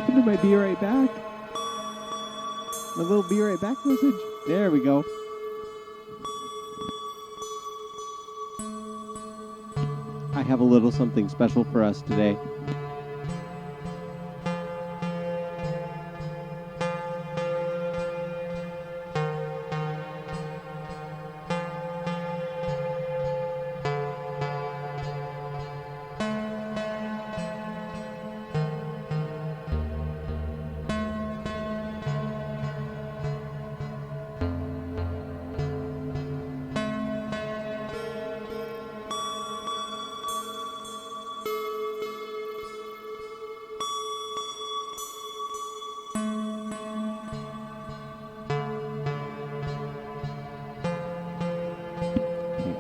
happened to my be right back? My little be right back message? There we go. I have a little something special for us today.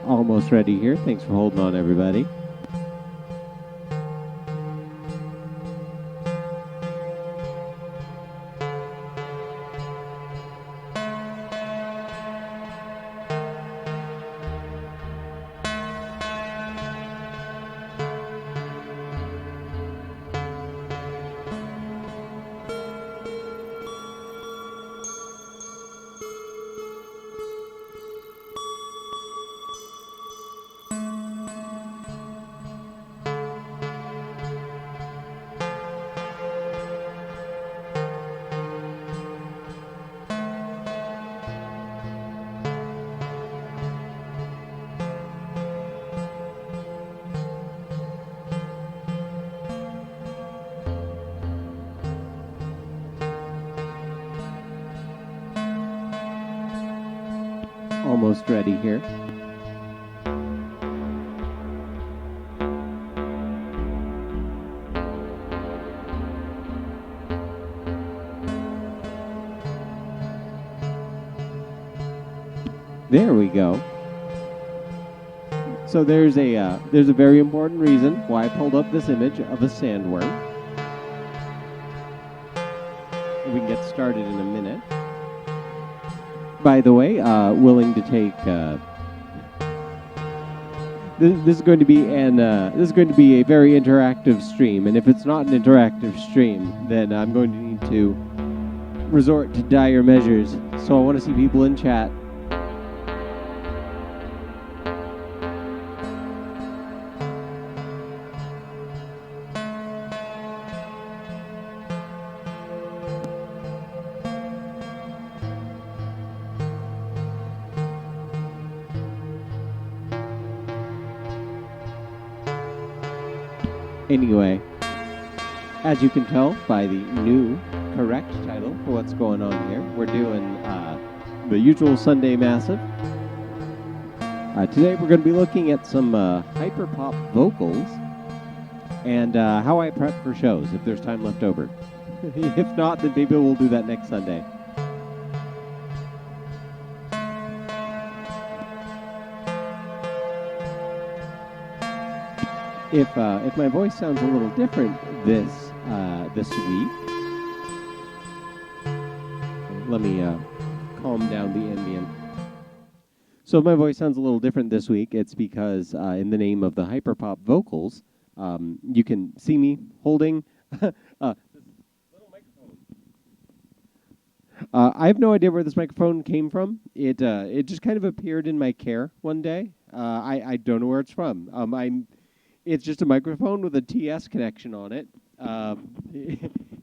Almost ready here. Thanks for holding on, everybody. Almost ready here. There we go. So there's a very important reason why I pulled up this image of a sandworm. We can get started in a minute. By the way, willing to take. This is going to be a very interactive stream, and if it's not an interactive stream, then I'm going to need to resort to dire measures. So I want to see people in chat. Anyway, as you can tell by the new correct title for what's going on here, we're doing the usual Sunday Massive. Today we're going to be looking at some hyperpop vocals and how I prep for shows if there's time left over. If not, then maybe we'll do that next Sunday. If my voice sounds a little different this week, let me calm down the ambient. So if my voice sounds a little different this week, it's because in the name of the hyperpop vocals, you can see me holding this little microphone. I have no idea where this microphone came from. It just kind of appeared in my care one day. I don't know where it's from. It's just a microphone with a TS connection on it.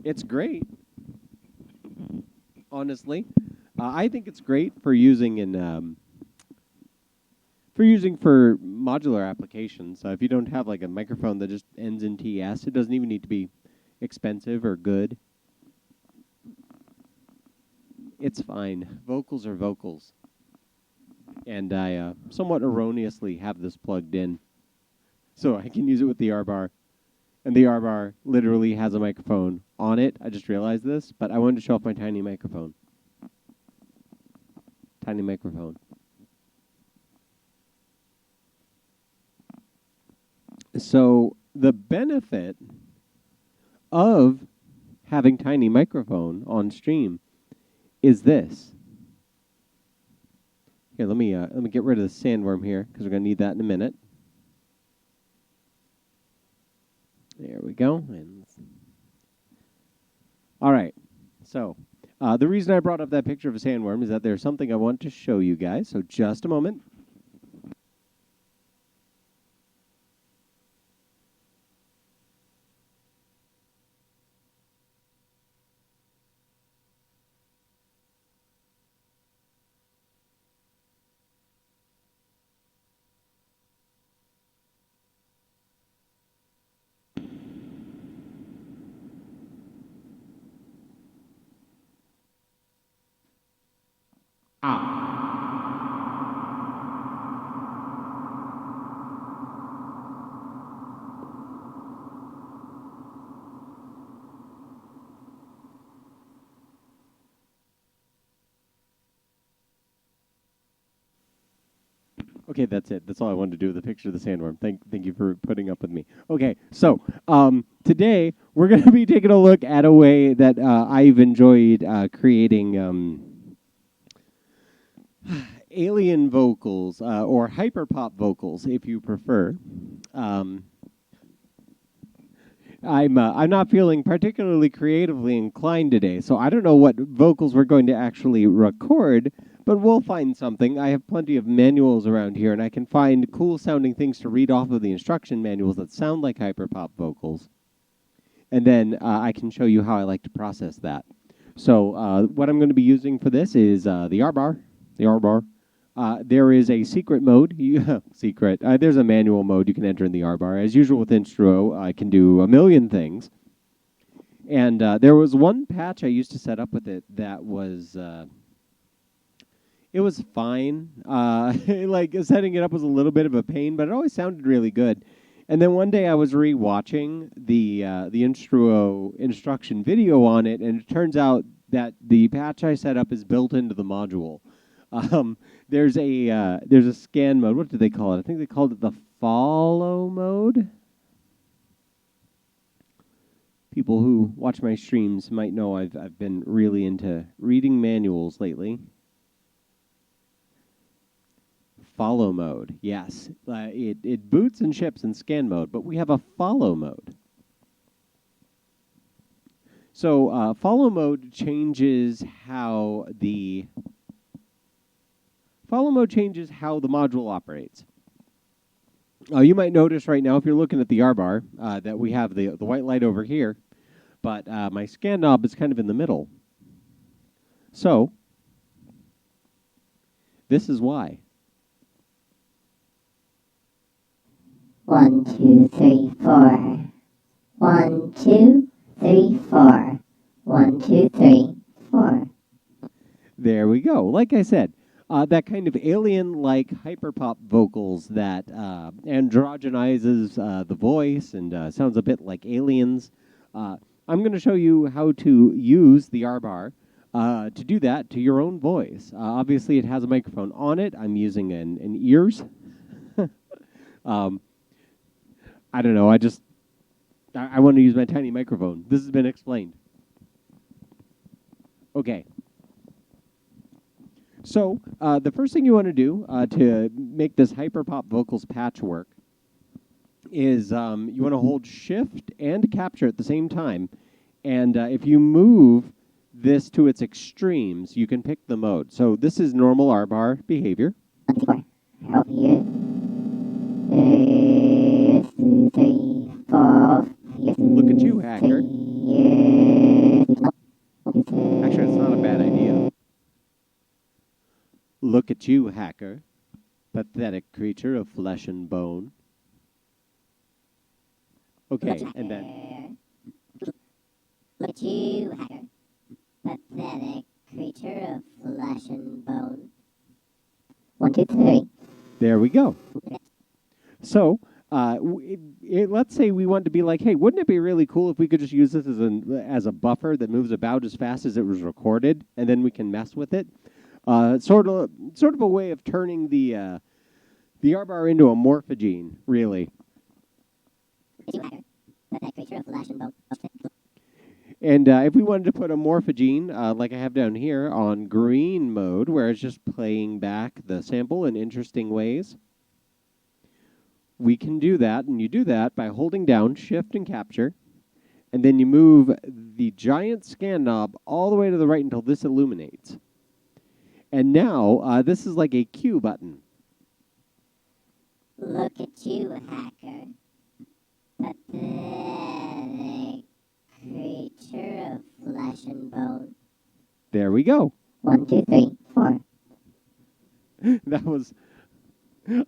It's great, honestly. I think it's great for using for modular applications. If you don't have like a microphone that just ends in TS, it doesn't even need to be expensive or good. It's fine. Vocals are vocals, and I somewhat erroneously have this plugged in. So I can use it with the R-bar. And the R-bar literally has a microphone on it. I just realized this, but I wanted to show off my tiny microphone. Tiny microphone. So the benefit of having tiny microphone on stream is this. Here, let me get rid of the sandworm here, because we're going to need that in a minute. There we go. And All right. So, the reason I brought up that picture of a sandworm is that there's something I want to show you guys. So, just a moment. Okay, that's it. That's all I wanted to do with the picture of the sandworm. Thank you for putting up with me. Okay, so today we're going to be taking a look at a way that I've enjoyed creating alien vocals or hyperpop vocals, if you prefer. Um, I'm not feeling particularly creatively inclined today, so I don't know what vocals we're going to actually record, but we'll find something. I have plenty of manuals around here, and I can find cool sounding things to read off of the instruction manuals that sound like hyperpop vocals. And then I can show you how I like to process that. So what I'm going to be using for this is the R bar. The R bar. There is a secret mode. Secret. There's a manual mode you can enter in the R bar. As usual with Instro, I can do a million things. And there was one patch I used to set up with it that was it was fine. Like setting it up was a little bit of a pain, but it always sounded really good. And then one day I was rewatching the Instro instruction video on it, and it turns out that the patch I set up is built into the module. There's a scan mode. What did they call it? I think they called it the follow mode. People who watch my streams might know I've been really into reading manuals lately. Follow mode, yes. It boots and ships in scan mode, but we have a follow mode. So follow mode changes how the module operates. You might notice right now, if you're looking at the R bar, that we have the white light over here, but my scan knob is kind of in the middle. So this is why. 1, 2, 3, 4. 1, 2, 3, 4. 1, 2, 3, 4. There we go. Like I said, that kind of alien-like hyperpop vocals that androgenizes the voice and sounds a bit like aliens. I'm going to show you how to use the R bar to do that to your own voice. Obviously, it has a microphone on it. I'm using an ears. I don't know. I want to use my tiny microphone. This has been explained. Okay. So the first thing you want to do to make this hyperpop vocals patch work is you want to hold Shift and Capture at the same time. And if you move this to its extremes, you can pick the mode. So this is normal R bar behavior. 3, 4. Look at you, hacker. Actually, it's not a bad idea. Look at you, hacker. Pathetic creature of flesh and bone. Okay, and then... Look at you, hacker. Pathetic creature of flesh and bone. 1, 2, 3. There we go. So, let's say we want to be like, hey, wouldn't it be really cool if we could just use this as a buffer that moves about as fast as it was recorded, and then we can mess with it? Sort of a way of turning the R bar into a morphogene, really. And if we wanted to put a morphogene, like I have down here, on green mode, where it's just playing back the sample in interesting ways, we can do that, and you do that by holding down Shift and Capture, and then you move the giant scan knob all the way to the right until this illuminates. And now, this is like a Q button. Look at you, hacker. Pathetic creature of flesh and bone. There we go. 1, 2, 3, 4. That was...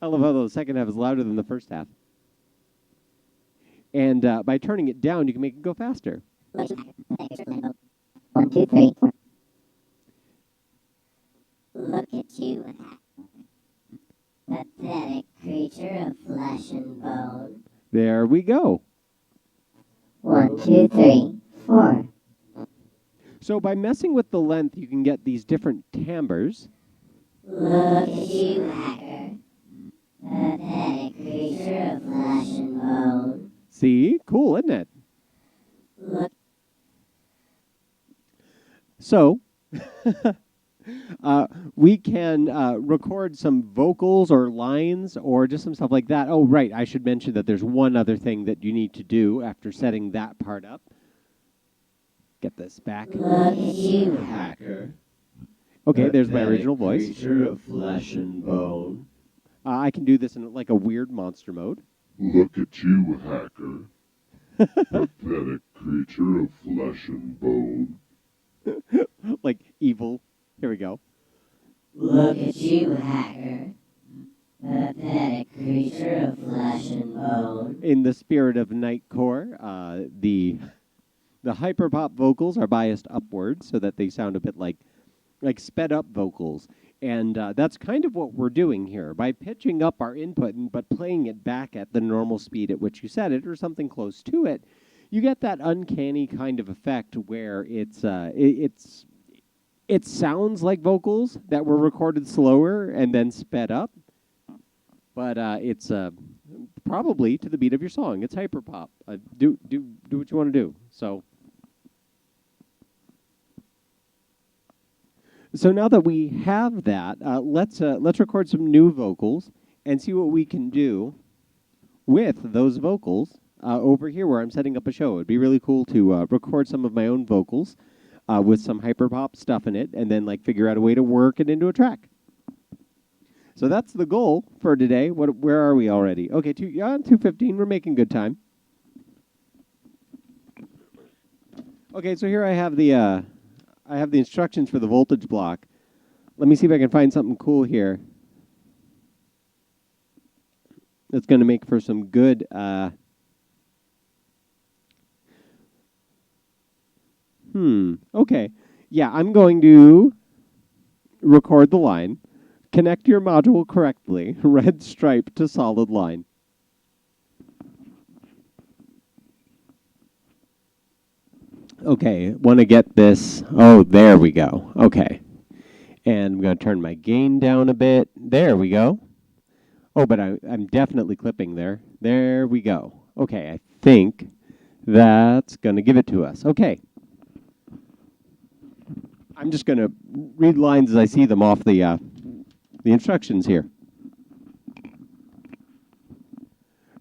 I love how the second half is louder than the first half. And by turning it down, you can make it go faster. Look at you, hacker. Pathetic creature of flesh and bone. 1, 2, 3, 4. Look at you, hacker. Pathetic creature of flesh and bone. There we go. 1, 2, 3, 4. So by messing with the length, you can get these different timbres. Look at you, hacker. Pathetic creature of flesh and bone. See? Cool, isn't it? Look. So, we can record some vocals or lines or just some stuff like that. Oh, right. I should mention that there's one other thing that you need to do after setting that part up. Get this back. Look at you, hacker. Okay, there's my original voice. Creature of flesh and bone. I can do this in like a weird monster mode. Look at you, hacker. Pathetic creature of flesh and bone. Like evil. Here we go. Look at you, hacker. Pathetic creature of flesh and bone. In the spirit of Nightcore, the hyperpop vocals are biased upwards so that they sound a bit like sped up vocals. And that's kind of what we're doing here. By pitching up our input but playing it back at the normal speed at which you set it or something close to it, you get that uncanny kind of effect where it sounds like vocals that were recorded slower and then sped up, but it's probably to the beat of your song. It's hyperpop. Do what you want to do. So now that we have that, let's record some new vocals and see what we can do with those vocals over here where I'm setting up a show. It'd be really cool to record some of my own vocals with some hyperpop stuff in it, and then figure out a way to work it into a track. So that's the goal for today. Where are we already? Okay, 2:15. We're making good time. Okay, so here I have the instructions for the voltage block. Let me see if I can find something cool here that's going to make for some good... Okay. Yeah, I'm going to record the line. Connect your module correctly. Red stripe to solid line. Okay, want to get this. Oh, there we go. Okay. And I'm going to turn my gain down a bit. There we go. Oh, but I'm definitely clipping there. There we go. Okay, I think that's going to give it to us. Okay. I'm just going to read lines as I see them off the instructions here.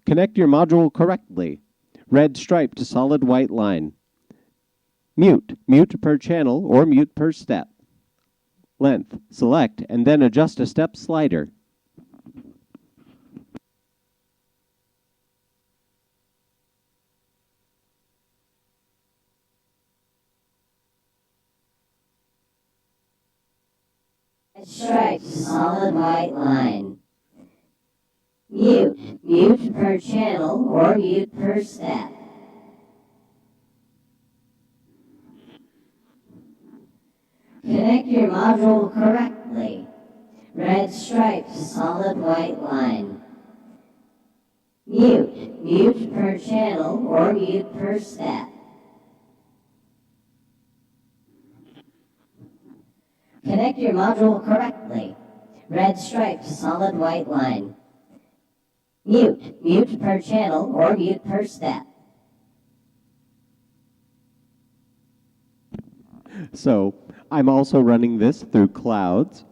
Connect your module correctly. Red stripe to solid white line. Mute. Mute per channel or mute per step. Length. Select and then adjust a step slider. Stripe to solid white line. Mute. Mute per channel or mute per step. Connect your module correctly. Red stripe to solid white line. Mute. Mute per channel or mute per step. Connect your module correctly. Red stripe to solid white line. Mute. Mute per channel or mute per step. So I'm also running this through clouds.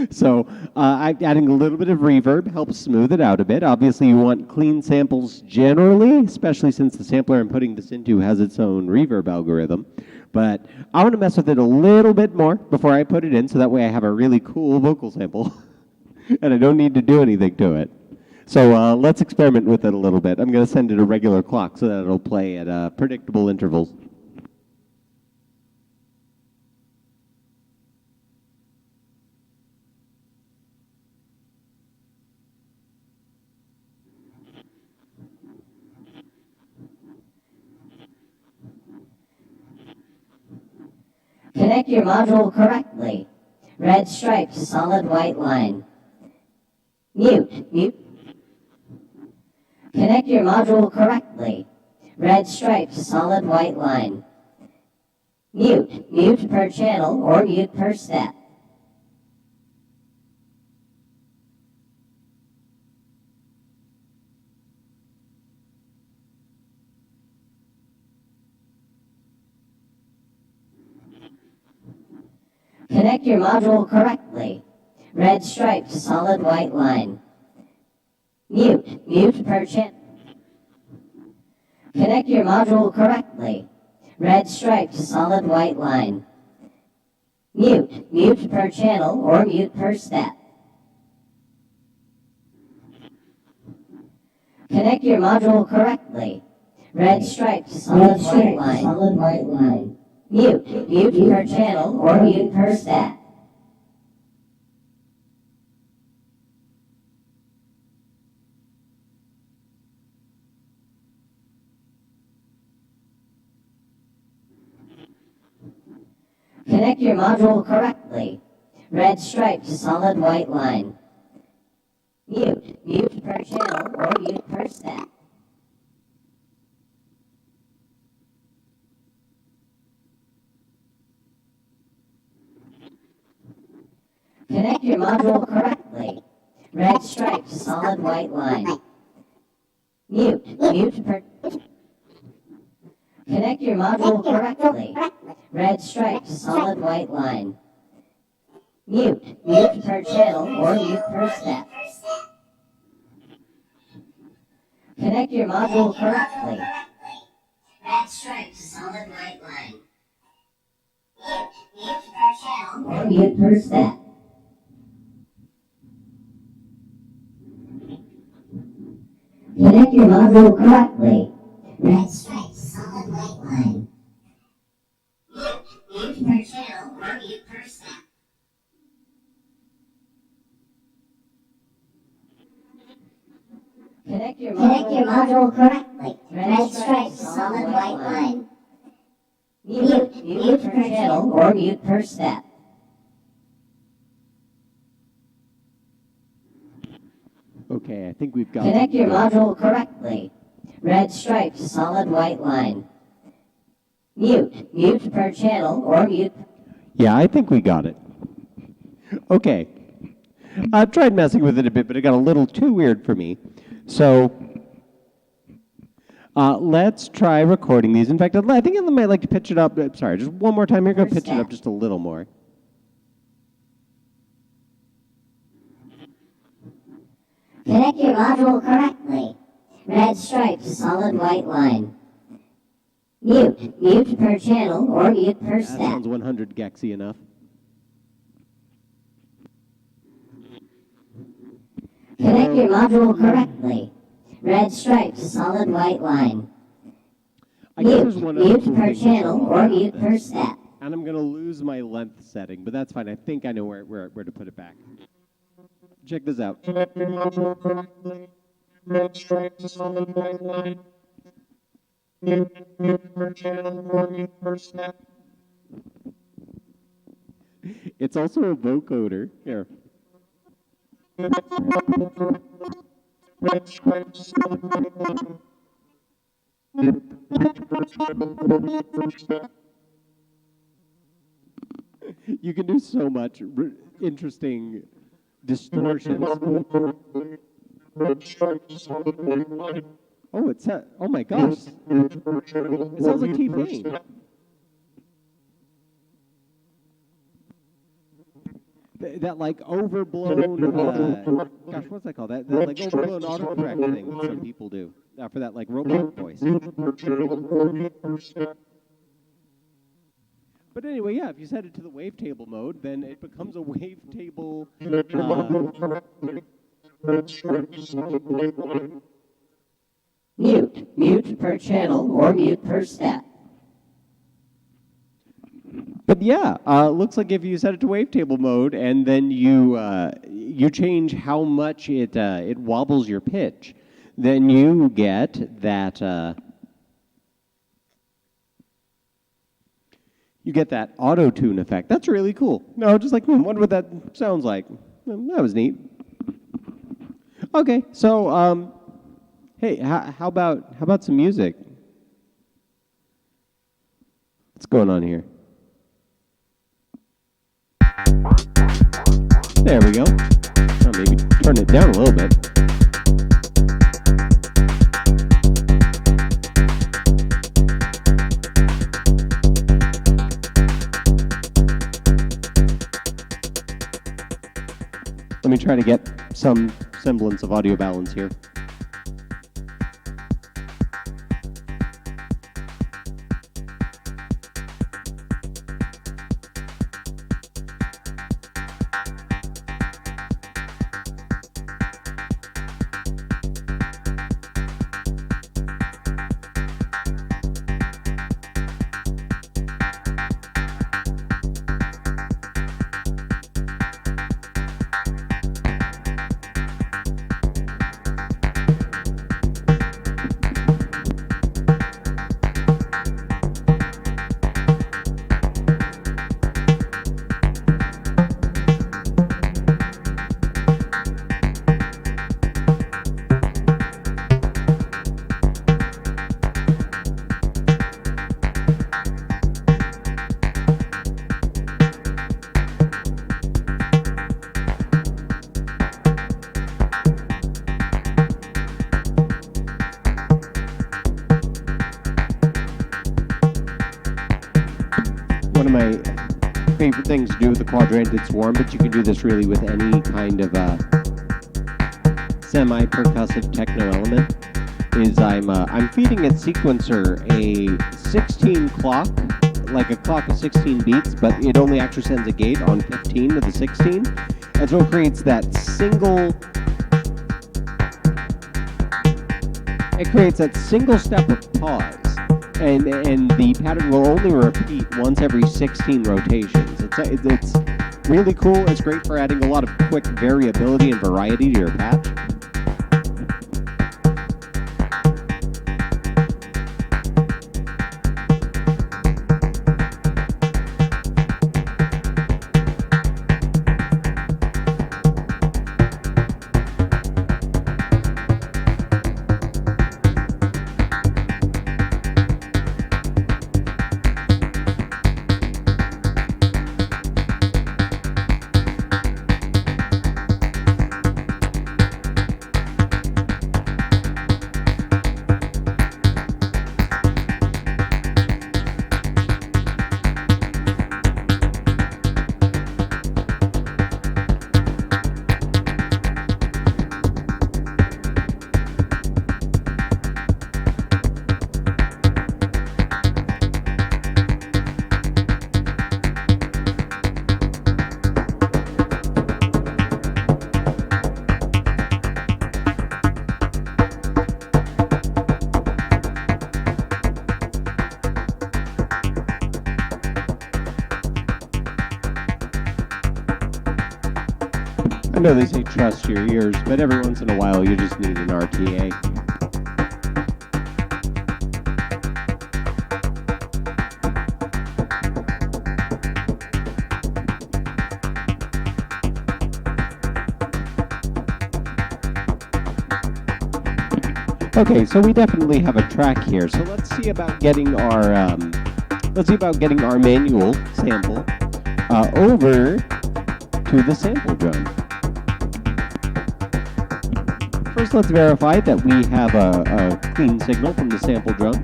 So I'm adding a little bit of reverb, helps smooth it out a bit. Obviously, you want clean samples generally, especially since the sampler I'm putting this into has its own reverb algorithm. But I want to mess with it a little bit more before I put it in, so that way I have a really cool vocal sample, and I don't need to do anything to it. So let's experiment with it a little bit. I'm going to send it a regular clock so that it'll play at predictable intervals. Connect your module correctly. Red stripe to solid white line. Mute. Connect your module correctly. Red stripe to solid white line. Mute per channel or mute per step. Connect your module correctly. Red stripe to solid white line. Mute per channel. Connect your module correctly. Red stripe to solid white line. Mute per channel or mute per step. Connect your module correctly. Red stripe to solid white line. Mute per channel or mute per step. Connect your module correctly. Red stripe to solid white line. Mute per channel or mute per step. Connect your module correctly. Red stripe to solid white line. Mute per... Connect your module correctly. Red stripe to solid white line. Mute per channel or mute per step. Connect your module correctly. Red stripe to solid white line. Mute per channel or mute per step. Connect your module correctly. Red stripe to solid white line. Mute per channel or mute per step. Connect your module correctly. Red stripe to solid white line. Mute per channel or mute per step. Okay, I think we've got Connect your good. module correctly. Red stripe to solid white line. Mute per channel or mute. Yeah, I think we got it. Okay. I've tried messing with it a bit, but it got a little too weird for me. So let's try recording these. In fact, I think I might like to pitch it up. Sorry, just one more time. You're going to pitch it up just a little more. Connect your module correctly. Red stripe to solid white line. Mute per channel or mute per That step. sounds 100 Gexy enough. Connect your module correctly. Red stripe to solid white line. I guess there's one other Mute cool per thing channel that's or about mute per this. step. And I'm going to lose my length setting, but that's fine. I think I know where to put it back. Check this out. Connect your module correctly. Red stripe to solid white line. Mute per channel or mute per step. It's also a vocoder. Here. Red stripe to solid white line. Mute per channel or mute per step. You can do so much interesting distortions. Red stripe to solid white line. Oh, oh my gosh. Mute per channel It sounds or like mute per T-Pain. step. that like overblown, gosh, what's that called? That like overblown autocorrect thing that some people do for that like robot voice. But anyway, yeah, if you set it to the wavetable mode, then it becomes a wavetable. Mute per channel or mute per step. But yeah, looks like if you set it to wavetable mode and then you change how much it wobbles your pitch, then you get that auto tune effect. That's really cool. No, just like wonder what that sounds like. That was neat. Okay, so hey, how about some music? What's going on here? There we go. Oh, maybe turn it down a little bit. Let me try to get some semblance of audio balance here. One of my favorite things to do with the quadranted swarm, but you can do this really with any kind of semi-percussive techno element, is I'm feeding its sequencer a 16 clock, like a clock of 16 beats, but it only actually sends a gate on 15 of the 16, and so it creates that single step of pause. And the pattern will only repeat once every 16 rotations. It's really cool. It's great for adding a lot of quick variability and variety to your patch. I know they say trust your ears, but every once in a while you just need an RTA. Okay, so we definitely have a track here. So let's see about getting our manual sample over to the sample drum. First, let's verify that we have a clean signal from the sample drum.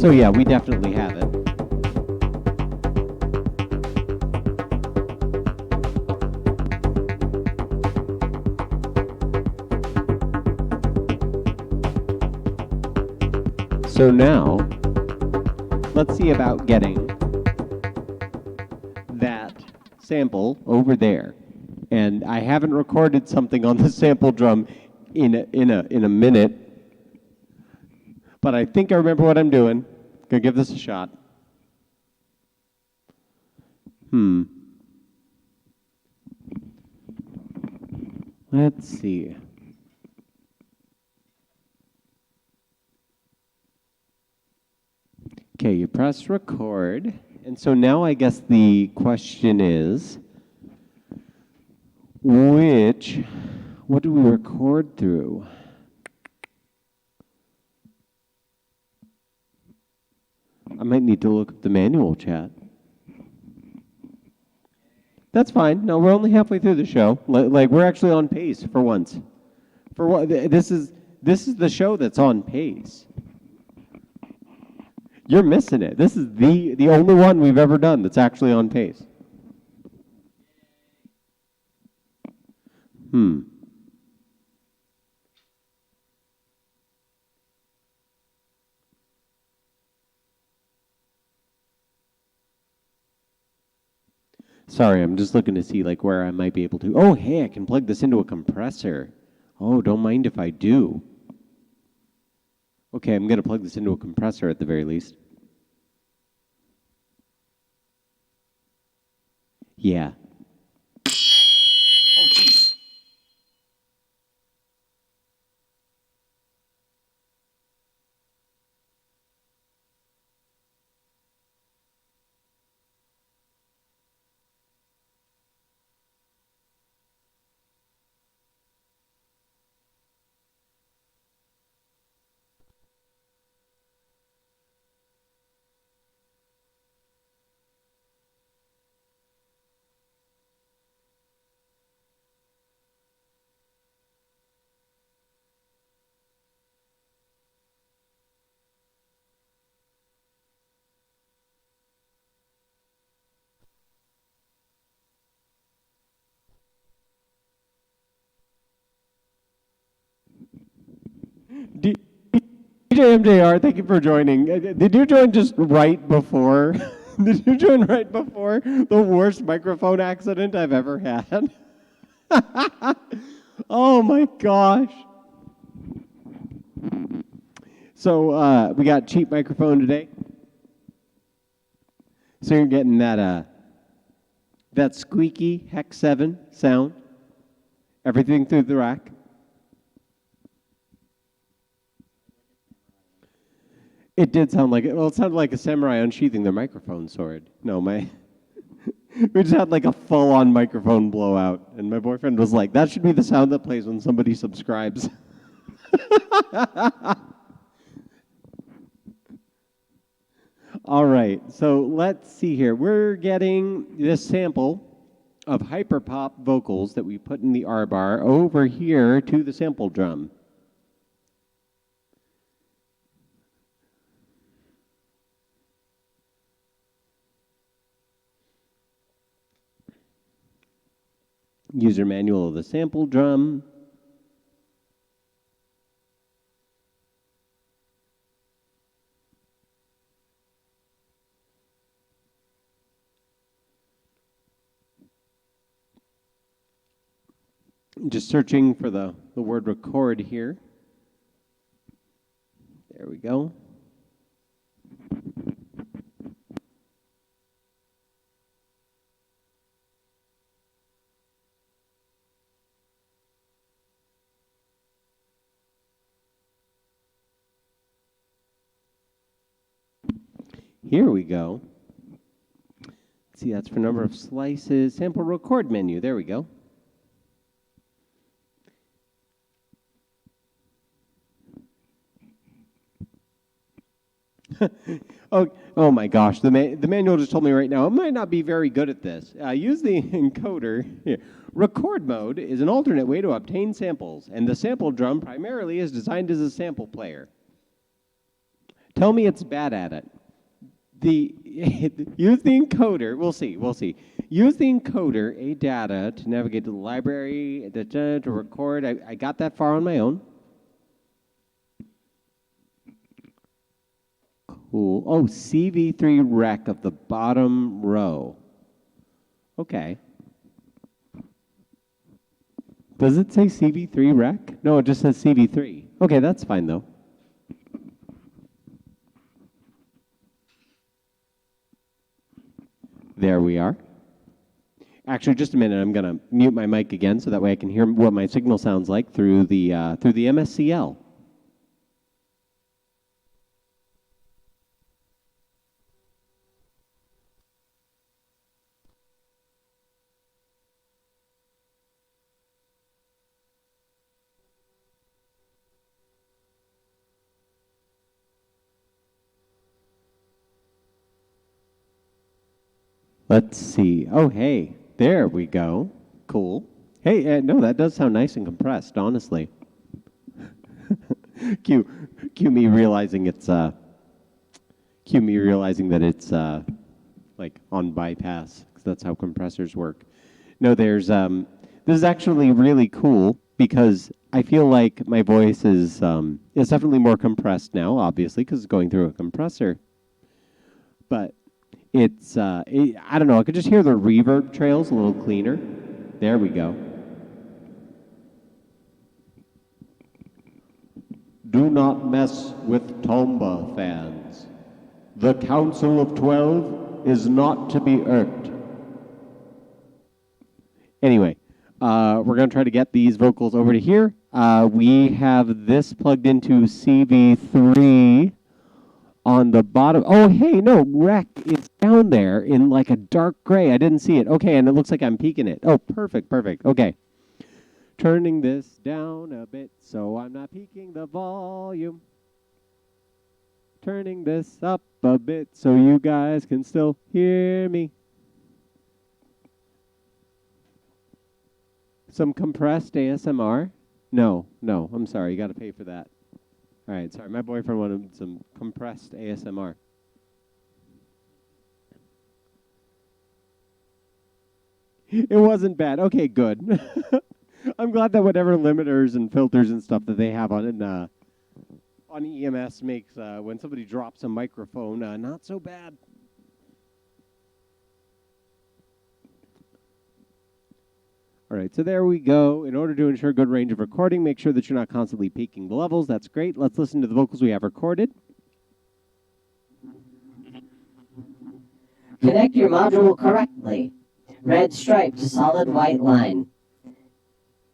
So yeah, we definitely have it. So now, let's see about getting that sample over there. And I haven't recorded something on the sample drum in a minute, but I think I remember what I'm doing. Gonna give this a shot. Let's see. Okay, you press record. And so now I guess the question is, what do we record through? I might need to look up the manual, chat. That's fine. No, we're only halfway through the show. Like we're actually on pace for once. For what? This is the show that's on pace. You're missing it. This is the only one we've ever done that's actually on pace. Sorry, I'm just looking to see like where I might be able to. Oh, hey, I can plug this into a compressor. Oh, don't mind if I do. Okay, I'm going to plug this into a compressor at the very least. Yeah. Oh, jeez. DJ MJR, thank you for joining. Did you join just right before? Did you join right before the worst microphone accident I've ever had? Oh my gosh. So we got cheap microphone today. So you're getting that squeaky Hex 7 sound. Everything through the rack. It did sound like it. Well, it sounded like a samurai unsheathing their microphone sword. No, we just had like a full-on microphone blowout, and my boyfriend was like, "That should be the sound that plays when somebody subscribes." All right, so let's see here. We're getting this sample of hyperpop vocals that we put in the R bar over here to the sample drum. User manual of the sample drum. Just searching for the word record here. There we go. Here we go. Let's see, that's for number of slices. Sample record menu. There we go. Oh my gosh, the manual just told me right now, I might not be very good at this. Use the encoder here. Record mode is an alternate way to obtain samples, and the sample drum primarily is designed as a sample player. Tell me it's bad at it. The use the encoder. We'll see. We'll see. Use the encoder, a data, to navigate to the library, to record. I got that far on my own. Cool. Oh, CV3 rec of the bottom row. Okay. Does it say CV3 rec? No, it just says CV3. Okay, that's fine though. There we are. Actually, just a minute. I'm going to mute my mic again so that way I can hear what my signal sounds like through the MSCL. Let's see. Oh, hey, there we go. Cool. Hey, no, that does sound nice and compressed, honestly. Cue me realizing it's that it's like on bypass, because that's how compressors work. No, there's this is actually really cool because I feel like my voice is definitely more compressed now, obviously, because it's going through a compressor. But it's, I don't know, I could just hear the reverb trails a little cleaner. There we go. Do not mess with Tomba fans. The Council of 12 is not to be irked. Anyway, we're going to try to get these vocals over to here. We have this plugged into CV3. On the bottom. Oh, hey, no, rec is down there in like a dark gray. I didn't see it. Okay, and it looks like I'm peeking it. Oh, perfect, perfect. Okay. Turning this down a bit so I'm not peaking the volume. Turning this up a bit so you guys can still hear me. Some compressed ASMR? No, I'm sorry. You got to pay for that. All right, sorry. My boyfriend wanted some compressed ASMR. It wasn't bad. Okay, good. I'm glad that whatever limiters and filters and stuff that they have on EMS makes when somebody drops a microphone not so bad. All right, so there we go. In order to ensure good range of recording, make sure that you're not constantly peaking the levels. That's great. Let's listen to the vocals we have recorded. Connect your module correctly. Red striped solid white line.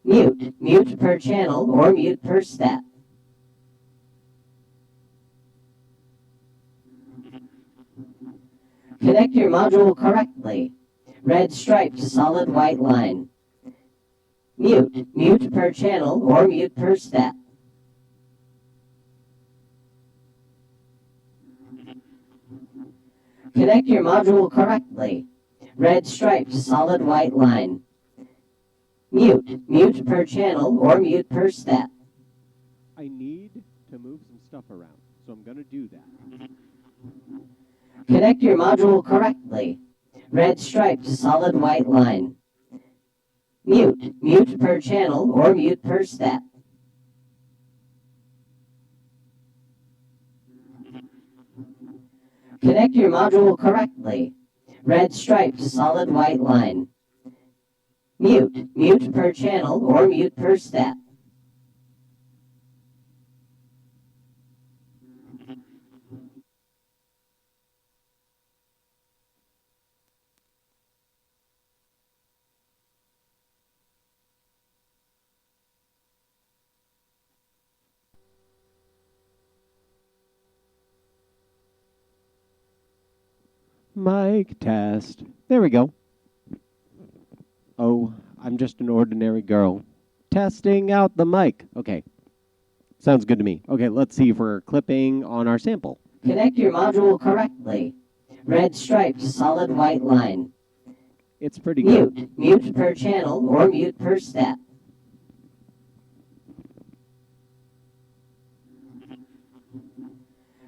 Mute. Mute per channel or mute per step. Connect your module correctly. Red striped solid white line. Mute. Mute per channel or mute per step. Connect your module correctly. Red striped solid white line. Mute. Mute per channel or mute per step. I need to move some stuff around, so I'm going to do that. Connect your module correctly. Red striped solid white line. Mute. Mute per channel or mute per step. Connect your module correctly. Red striped solid white line. Mute. Mute per channel or mute per step. Mic test. There we go. Oh, I'm just an ordinary girl. Testing out the mic. Okay. Sounds good to me. Okay, let's see if we're clipping on our sample. Connect your module correctly. Red striped solid white line. It's pretty good. Mute. Mute per channel or mute per step.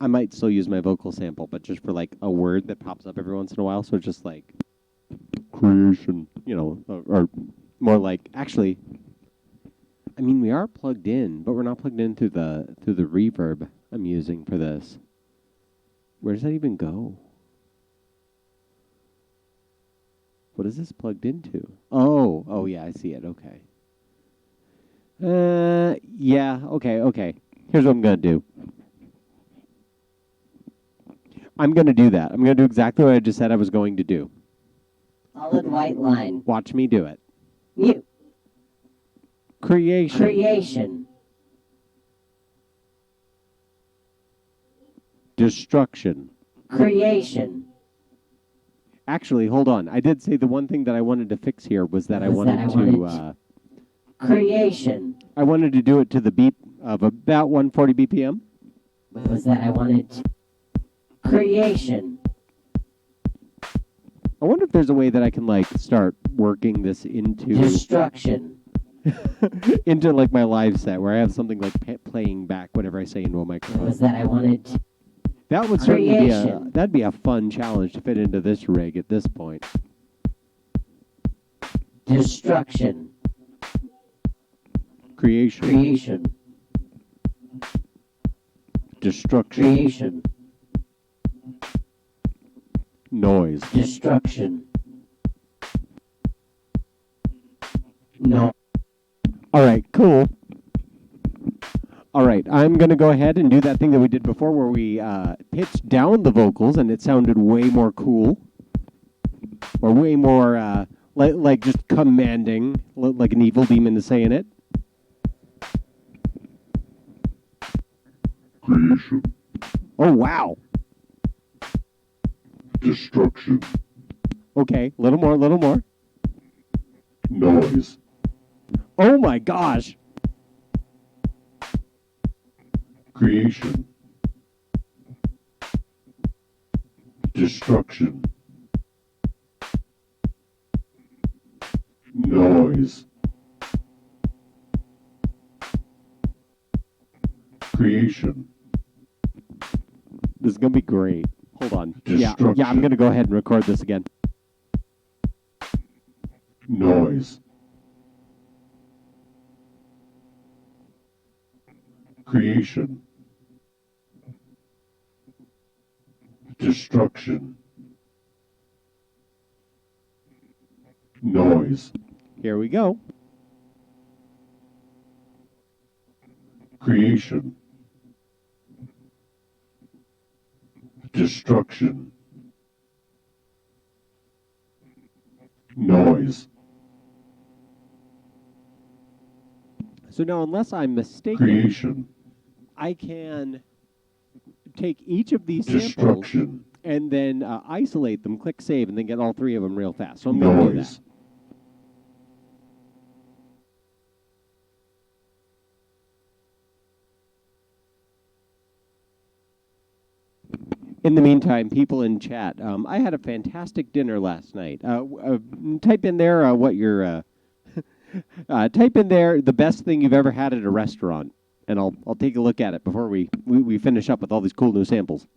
I might still use my vocal sample, but just for like a word that pops up every once in a while. So just like creation, or more like actually. I mean, we are plugged in, but we're not plugged in through the reverb I'm using for this. Where does that even go? What is this plugged into? Oh yeah, I see it. Okay. Yeah, okay. Here's what I'm gonna do. I'm gonna do that. I'm gonna do exactly what I just said I was going to do. Solid white line. Watch me do it. Mute. Creation. Creation. Destruction. Creation. Actually, hold on. I did say the one thing that I wanted to fix here was that I wanted to creation. I wanted to do it to the beat of about 140 BPM. Was that I wanted creation. I wonder if there's a way that I can like start working this into Destruction. into like my live set where I have something like playing back whenever I say into a microphone. Was that I wanted That would certainly creation. that'd be a fun challenge to fit into this rig at this point. Destruction. Creation. Creation. Destruction. Creation. Noise. Destruction. No. All right, cool. All right, I'm going to go ahead and do that thing that we did before where we pitched down the vocals and it sounded way more cool. Or way more like just commanding, like an evil demon is saying it. Creation. Oh, wow. Destruction. Okay, a little more. Noise. Oh my gosh. Creation. Destruction. Noise. Creation. This is going to be great. Hold on. Yeah, Destruction. I'm going to go ahead and record this again. Noise. Creation. Destruction. Noise. Here we go. Creation. Destruction. Noise. So now, unless I'm mistaken, Creation. I can take each of these samples Destruction. and then isolate them, click save, and then get all three of them real fast. So I'm going to do that. Noise. In the meantime, people in chat, I had a fantastic dinner last night. Type in there what your type in there the best thing you've ever had at a restaurant, and I'll take a look at it before we finish up with all these cool new samples.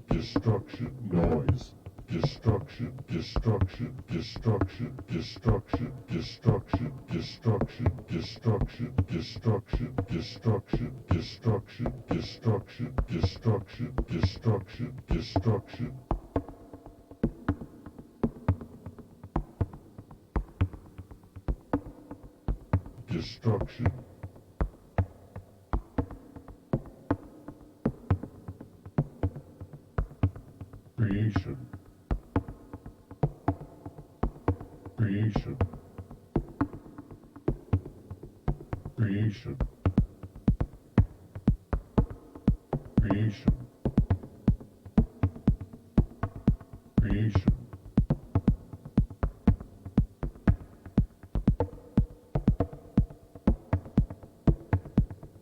Destruction, noise, destruction, destruction, destruction, destruction, destruction, destruction, destruction, destruction, destruction, destruction, destruction, destruction, destruction, destruction. Destruction. Creation. Creation. Creation. Creation. Creation.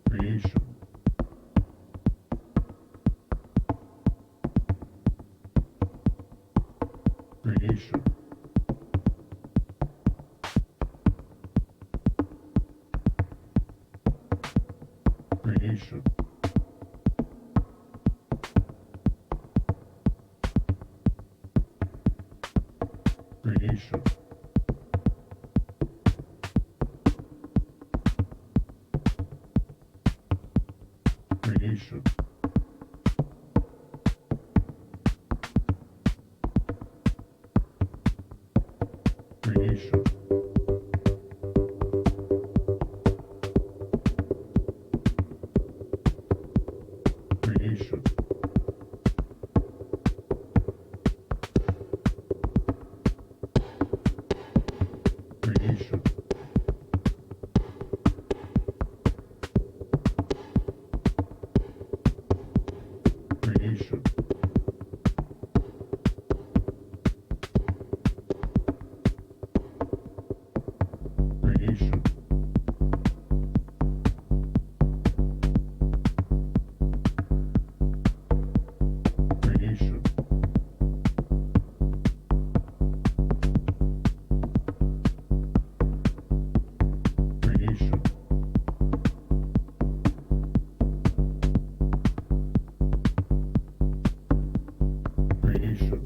Creation. Creation. Creation. Creation. Creation. Creation. Creation. Creation. Creation. Creation. Creation. Creation. Creation.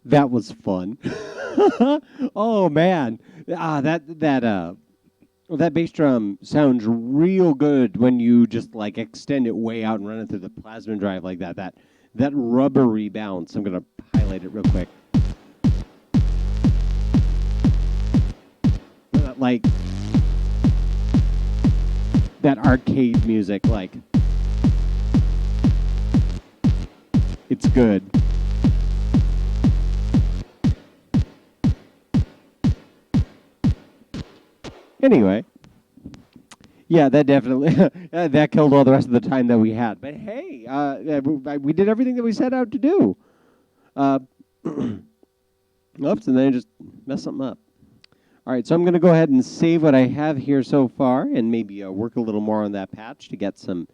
That was fun. Oh man, that bass drum sounds real good when you just like extend it way out and run it through the plasma drive like that. That rubbery bounce. I'm gonna highlight it real quick. Like that arcade music, like it's good. Anyway, yeah, that definitely that killed all the rest of the time that we had. But hey, we did everything that we set out to do. Uh, Oops, and then I just messed something up. All right, so I'm going to go ahead and save what I have here so far, and maybe work a little more on that patch to get some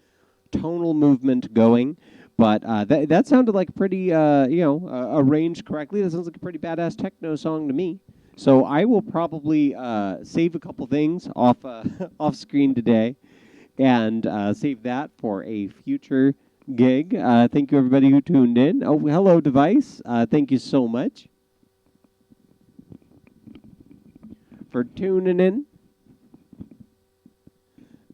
tonal movement going. But that sounded like pretty, arranged correctly. That sounds like a pretty badass techno song to me. So I will probably save a couple things off off screen today, and save that for a future gig. Thank you everybody who tuned in. Oh, hello device. Thank you so much for tuning in.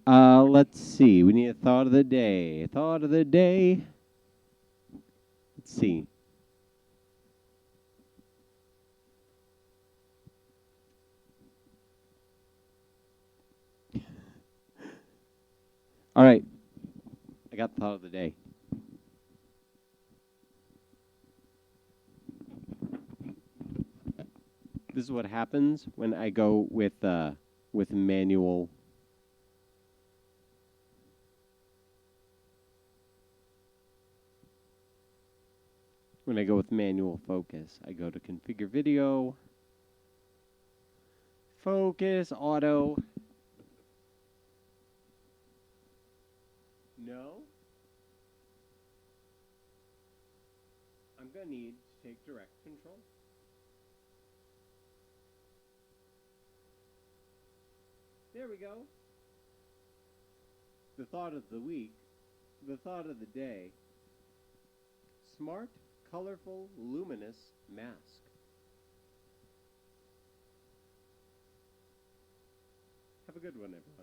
Let's see. We need a thought of the day. Thought of the day. Let's see. All right. I got the thought of the day. This is what happens when I go with manual. When I go with manual focus, I go to configure video, focus, auto. No. I'm going to need to take direct control. There we go. The thought of the week, the thought of the day. Smart, colorful, luminous mask. Have a good one, everyone.